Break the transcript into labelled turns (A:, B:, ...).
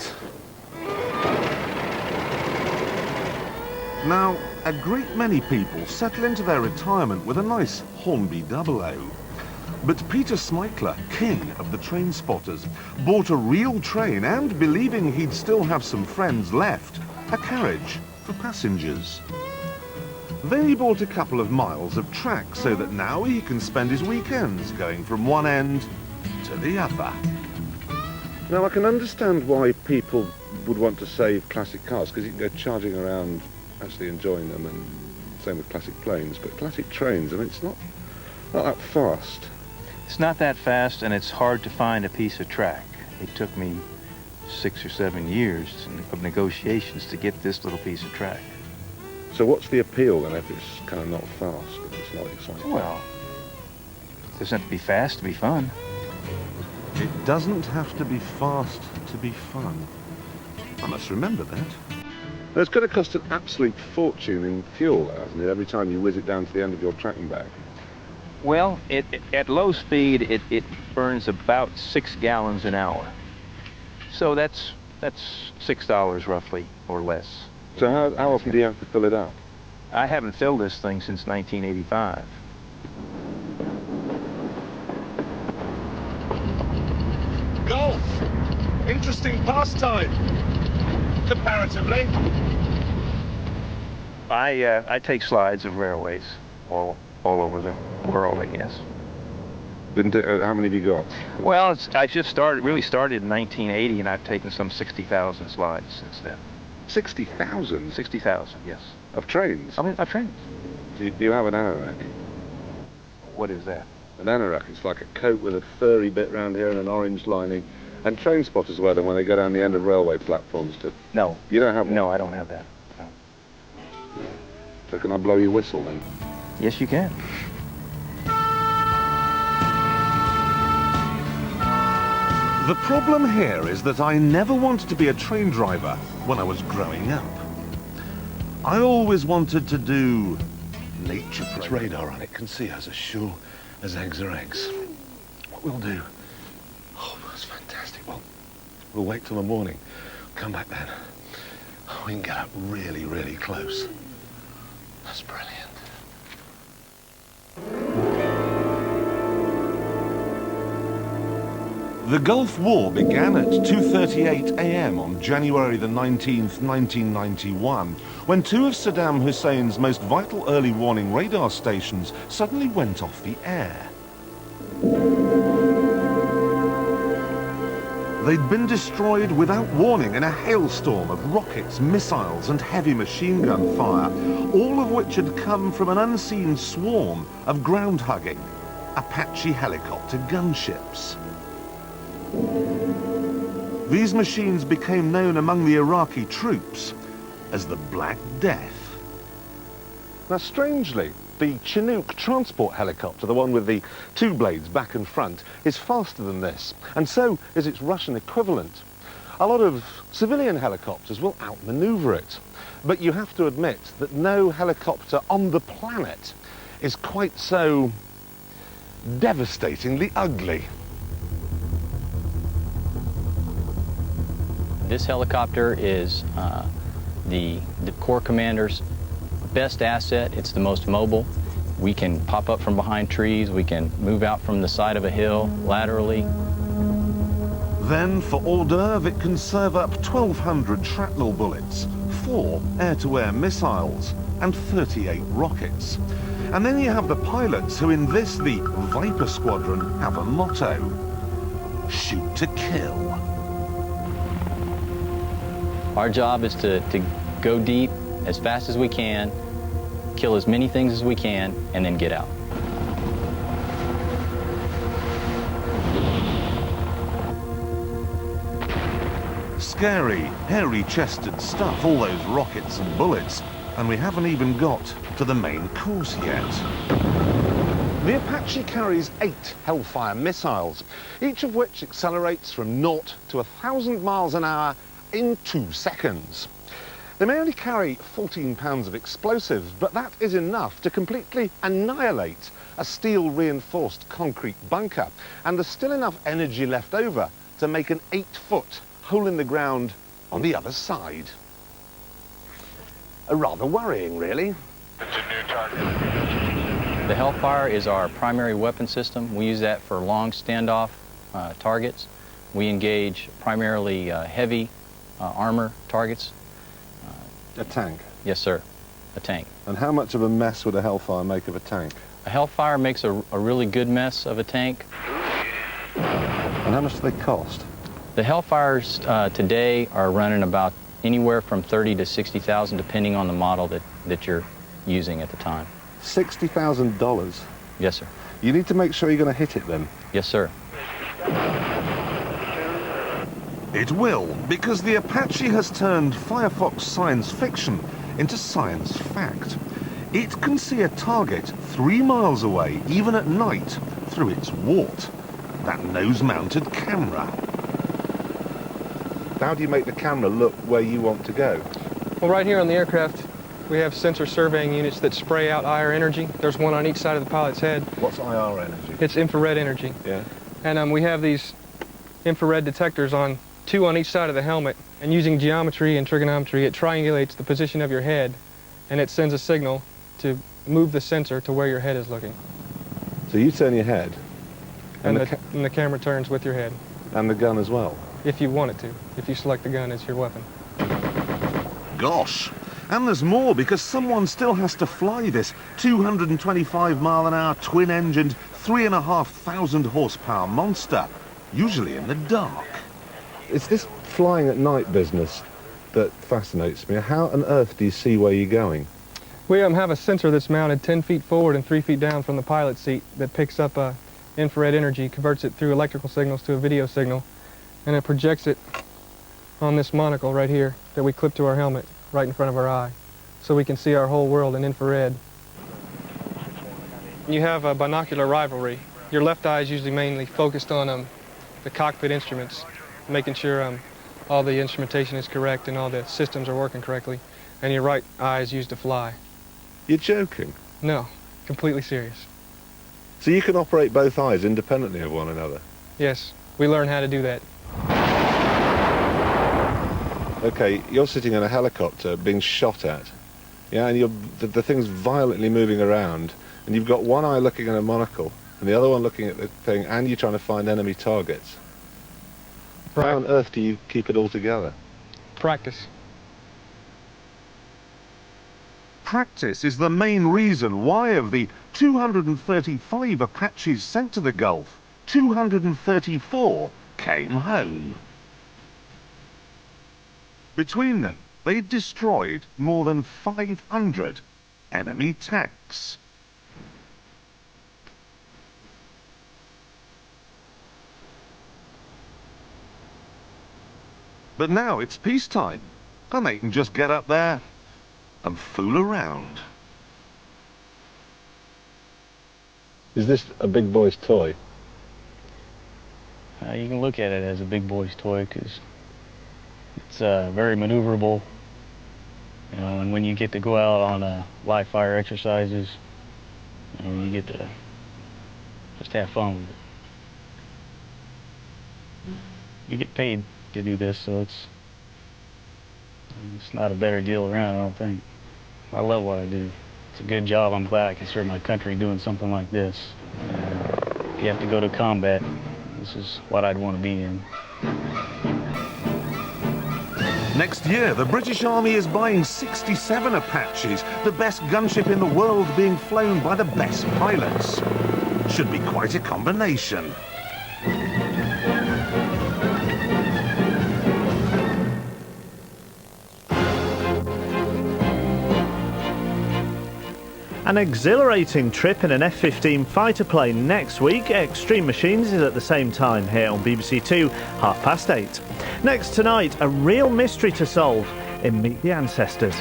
A: it.
B: Now, a great many people settle into their retirement with a nice Hornby 00. But Peter Smykler, king of the train spotters, bought a real train and, believing he'd still have some friends left, a carriage for passengers. Then he bought a couple of miles of track so that now he can spend his weekends going from one end to the other. Now, I can understand why people would want to save classic cars, because you can go charging around actually enjoying them, and same with classic planes. But classic trains, I mean, it's not that fast.
C: It's not that fast, and it's hard to find a piece of track. It took me 6 or 7 years of negotiations to get this little piece of track.
B: So what's the appeal then if it's kind of not fast, if it's not exciting?
C: Well, it doesn't have to be fast to be fun.
B: It doesn't have to be fast to be fun. I must remember that. It's going to cost an absolute fortune in fuel, hasn't it, every time you whiz it down to the end of your track and back?
C: Well, at low speed, it burns about 6 gallons an hour. So that's $6 roughly, or less.
B: So how often do you have to fill it up?
C: I haven't filled this thing since 1985.
A: Golf! Interesting pastime, comparatively.
C: I take slides of railways all over the world, I guess.
B: How many have you got?
C: Well, I just really started in 1980, and I've taken some 60,000 slides since then.
B: 60,000?
C: 60,000, yes.
B: Of trains?
C: I mean, of trains.
B: Do you have an anorak?
C: What is that?
B: An anorak is like a coat with a furry bit round here and an orange lining. And train spotters wear them when they go down the end of railway platforms too.
C: No.
B: You don't have one?
C: No, I don't have that. No.
B: So can I blow your whistle then?
C: Yes, you can.
B: The problem here is that I never wanted to be a train driver when I was growing up. I always wanted to do nature.
A: It's radar on it, can see us as sure as eggs are eggs. What we'll do, oh, that's fantastic. Well, we'll wait till the morning, come back then. We can get up really, really close. That's brilliant.
B: The Gulf War began at 2:38 a.m. on January the 19th, 1991, when two of Saddam Hussein's most vital early warning radar stations suddenly went off the air. They'd been destroyed without warning in a hailstorm of rockets, missiles and heavy machine gun fire, all of which had come from an unseen swarm of ground-hugging Apache helicopter gunships. These machines became known among the Iraqi troops as the Black Death. Now, strangely, the Chinook transport helicopter, the one with the two blades back and front, is faster than this, and so is its Russian equivalent. A lot of civilian helicopters will outmaneuver it, but you have to admit that no helicopter on the planet is quite so devastatingly ugly.
D: This helicopter is the Corps Commander's best asset. It's the most mobile. We can pop up from behind trees. We can move out from the side of a hill laterally.
B: Then, for hors d'oeuvre, it can serve up 1,200 shrapnel bullets, 4 air-to-air missiles, and 38 rockets. And then you have the pilots who, in this, the Viper Squadron, have a motto: shoot to kill.
D: Our job is to go deep as fast as we can, kill as many things as we can, and then get out.
B: Scary, hairy-chested stuff, all those rockets and bullets, and we haven't even got to the main course yet. The Apache carries 8 Hellfire missiles, each of which accelerates from 0 to 1,000 miles an hour in 2 seconds. They may only carry 14 pounds of explosives, but that is enough to completely annihilate a steel-reinforced concrete bunker, and there's still enough energy left over to make an 8-foot hole in the ground on the other side. Rather worrying, really.
E: It's a new target.
D: The Hellfire is our primary weapon system. We use that for long standoff targets. We engage primarily heavy armor targets.
B: A tank?
D: Yes, sir. A tank.
B: And how much of a mess would a Hellfire make of a tank?
D: A Hellfire makes a really good mess of a tank.
B: And how much do they cost?
D: The Hellfires today are running about anywhere from $30,000 to $60,000, depending on the model that you're using at the time.
B: $60,000?
D: Yes, sir.
B: You need to make sure you're going to hit it then.
D: Yes, sir.
B: It will, because the Apache has turned Firefox science fiction into science fact. It can see a target 3 miles away, even at night, through its wart, that nose-mounted camera. How do you make the camera look where you want to go?
F: Well, right here on the aircraft, we have sensor surveying units that spray out IR energy. There's one on each side of the pilot's head.
B: What's IR energy?
F: It's infrared energy.
B: Yeah.
F: And we have these infrared detectors on 2 on each side of the helmet. And using geometry and trigonometry, it triangulates the position of your head, and it sends a signal to move the sensor to where your head is looking.
B: So you turn your head,
F: And the camera turns with your head.
B: and the gun as well?
F: If you want it to, if you select the gun as your weapon.
B: Gosh. And there's more, because someone still has to fly this 225-mile-an-hour twin-engined, 3,500 horsepower monster, usually in the dark. It's this flying at night business that fascinates me. How on earth do you see where you're going?
F: We have a sensor that's mounted 10 feet forward and 3 feet down from the pilot's seat that picks up infrared energy, converts it through electrical signals to a video signal, and it projects it on this monocle right here that we clip to our helmet right in front of our eye, so we can see our whole world in infrared. You have a binocular rivalry. Your left eye is usually mainly focused on the cockpit instruments, making sure all the instrumentation is correct and all the systems are working correctly, and your right eye is used to fly.
B: You're joking?
F: No, completely serious.
B: So you can operate both eyes independently of one another?
F: Yes, we learn how to do that.
B: Okay, you're sitting in a helicopter being shot at, yeah, and the thing's violently moving around, and you've got one eye looking at a monocle, and the other one looking at the thing, and you're trying to find enemy targets.
F: Right.
B: How on earth do you keep it all together?
F: Practice.
B: Practice is the main reason why of the 235 Apaches sent to the Gulf, 234 came home. Between them, they destroyed more than 500 enemy tanks. But now it's peacetime, and they can just get up there and fool around. Is this a big boy's toy?
G: You can look at it as a big boy's toy because it's very maneuverable, you know, and when you get to go out on live fire exercises, you know, you get to just have fun with it. You get paid to do this, so it's not a better deal around, I don't think. I love what I do. It's a good job. I'm glad I can serve my country doing something like this. If you have to go to combat, this is what I'd want to be in.
B: Next year, the British Army is buying 67 Apaches, the best gunship in the world being flown by the best pilots. Should be quite a combination.
H: An exhilarating trip in an F-15 fighter plane next week. Extreme Machines is at the same time here on BBC Two, 8:30. Next tonight, a real mystery to solve in Meet the Ancestors.